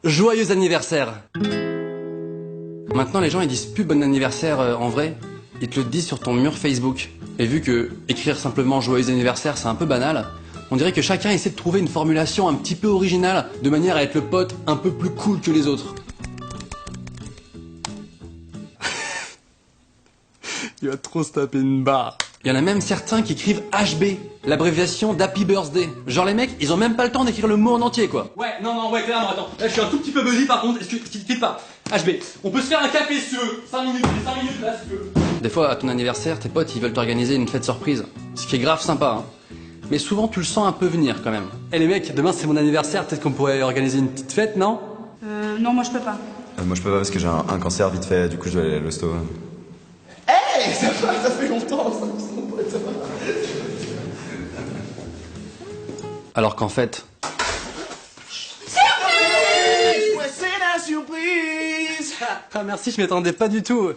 Joyeux anniversaire. Maintenant les gens ils disent plus bon anniversaire en vrai, ils te le disent sur ton mur Facebook. Et vu que écrire simplement joyeux anniversaire c'est un peu banal, on dirait que chacun essaie de trouver une formulation un petit peu originale, de manière à être le pote un peu plus cool que les autres. Il va trop se taper une barre. Il y en a même certains qui écrivent HB, l'abréviation d'Happy Birthday. Genre les mecs, ils ont même pas le temps d'écrire le mot en entier quoi. Ouais, non, clairement, attends. Là je suis un tout petit peu busy par contre, quitte pas. HB, on peut se faire un café si tu veux. 5 minutes là si tu veux. Des fois à ton anniversaire, tes potes ils veulent t'organiser une fête surprise. Ce qui est grave sympa, hein. Mais souvent tu le sens un peu venir quand même. Eh les mecs, demain c'est mon anniversaire, peut-être qu'on pourrait organiser une petite fête, non? Non, moi je peux pas. Moi je peux pas parce que j'ai un cancer vite fait, du coup je dois aller à l'hosto. Hey, ça fait longtemps, ça. Alors qu'en fait... Ah merci, je m'y attendais pas du tout.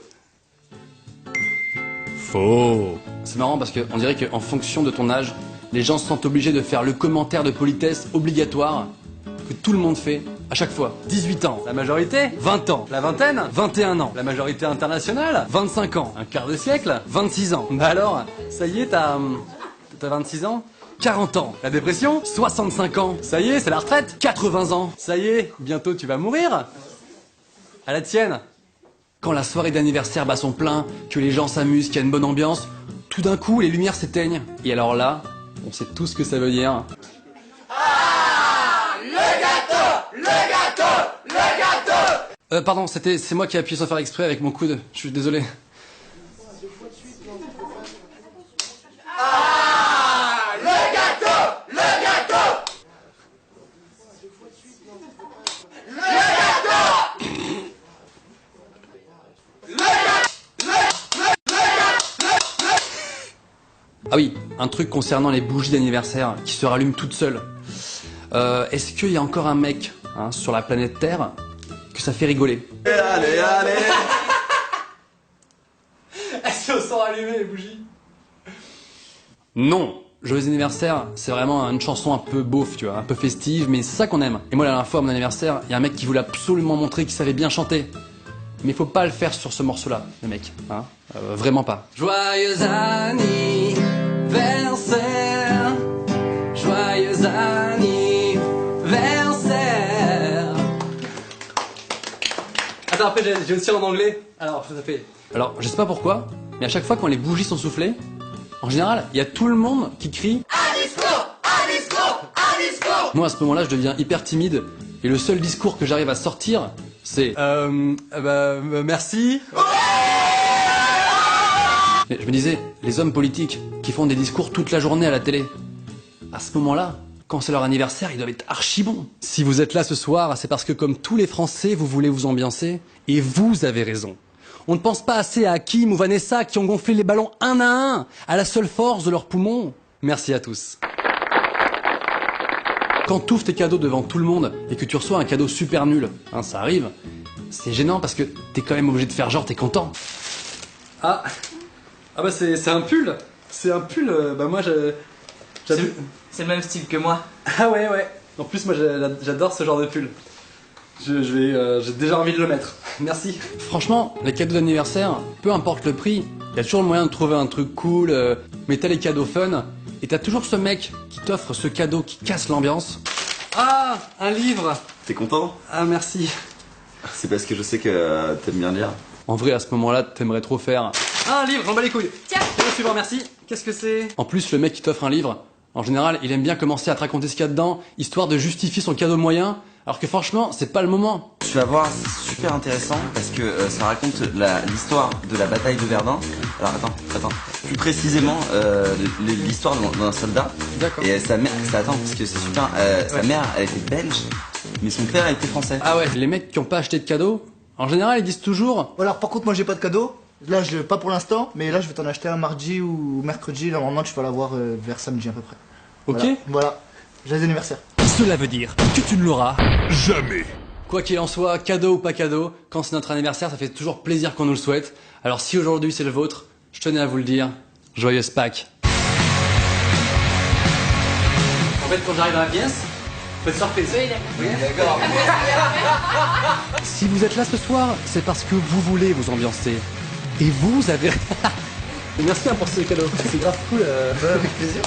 Faux. C'est marrant parce qu'on dirait qu'en fonction de ton âge, les gens se sentent obligés de faire le commentaire de politesse obligatoire que tout le monde fait à chaque fois. 18 ans. La majorité, 20 ans. La vingtaine, 21 ans. La majorité internationale, 25 ans. Un quart de siècle, 26 ans. Bah alors, ça y est, t'as 26 ans? 40 ans. La dépression, 65 ans. Ça y est, c'est la retraite, 80 ans. Ça y est, bientôt tu vas mourir. À la tienne. Quand la soirée d'anniversaire bat son plein, que les gens s'amusent, qu'il y a une bonne ambiance, tout d'un coup, les lumières s'éteignent. Et alors là, on sait tout ce que ça veut dire. Ah, le gâteau. Pardon, c'est moi qui ai appuyé sans faire exprès avec mon coude. Je suis désolé. Ah, le gâteau. Ah oui, un truc concernant les bougies d'anniversaire qui se rallument toutes seules. Est-ce qu'il y a encore un mec sur la planète Terre que ça fait rigoler? Allez Elles se sont allumées les bougies. Non. Joyeux anniversaire, c'est vraiment une chanson un peu beauf, tu vois, un peu festive, mais c'est ça qu'on aime. Et moi la dernière fois à mon anniversaire, il y a un mec qui voulait absolument montrer qu'il savait bien chanter. Mais faut pas le faire sur ce morceau-là, les mecs, hein, vraiment pas. Joyeux anniversaire, joyeux anniversaire. Attends, après j'ai aussi en anglais. Alors, ça fait... Alors, je sais pas pourquoi, mais à chaque fois quand les bougies sont soufflées, en général, il y a tout le monde qui crie « Moi, à ce moment-là, je deviens hyper timide, et le seul discours que j'arrive à sortir, c'est merci. Mais je me disais, les hommes politiques qui font des discours toute la journée à la télé, à ce moment-là, quand c'est leur anniversaire, ils doivent être archi bons. Si vous êtes là ce soir, c'est parce que comme tous les Français, vous voulez vous ambiancer, et vous avez raison. On ne pense pas assez à Hakim ou Vanessa qui ont gonflé les ballons un à un, à la seule force de leurs poumons. Merci à tous. Quand tu ouvres tes cadeaux devant tout le monde et que tu reçois un cadeau super nul, ça arrive, c'est gênant parce que t'es quand même obligé de faire genre t'es content. Ah bah c'est un pull. C'est un pull, bah moi C'est le même style que moi. Ah ouais. En plus moi j'adore ce genre de pull. J'ai déjà envie de le mettre. Merci. Franchement, les cadeaux d'anniversaire, peu importe le prix, il y a toujours le moyen de trouver un truc cool, mais t'as les cadeaux fun, et t'as toujours ce mec qui t'offre ce cadeau qui casse l'ambiance. Ah, un livre. T'es content? Ah merci. C'est parce que je sais que t'aimes bien lire. En vrai, à ce moment-là, t'aimerais trop faire... Ah, un livre, j'en bats les couilles. Tiens, le suivant, merci. Qu'est-ce que c'est? En plus, le mec qui t'offre un livre, en général, il aime bien commencer à te raconter ce qu'il y a dedans, histoire de justifier son cadeau moyen, alors que franchement, c'est pas le moment. Tu vas voir, c'est super intéressant parce que ça raconte l'histoire de la bataille de Verdun. Alors attends. Plus précisément, l'histoire d'un soldat. D'accord. Et sa mère, attends, parce que c'est super. Sa mère, elle était belge, mais son père était français. Ah ouais, les mecs qui ont pas acheté de cadeau, en général, ils disent toujours... Alors par contre moi j'ai pas de cadeau. Là pas pour l'instant, mais là je vais t'en acheter un mardi ou mercredi. Normalement tu vas l'avoir vers samedi à peu près. Ok. Voilà. Joyeux anniversaire. Cela veut dire que tu ne l'auras jamais. Quoi qu'il en soit, cadeau ou pas cadeau, quand c'est notre anniversaire, ça fait toujours plaisir qu'on nous le souhaite. Alors si aujourd'hui c'est le vôtre, je tenais à vous le dire, joyeuse Pâques. En fait, quand j'arrive à la pièce, faut être surprise. Oui, d'accord. Si vous êtes là ce soir, c'est parce que vous voulez vous ambiancer. Et vous avez... Merci pour ce cadeau, c'est grave cool. Avec plaisir.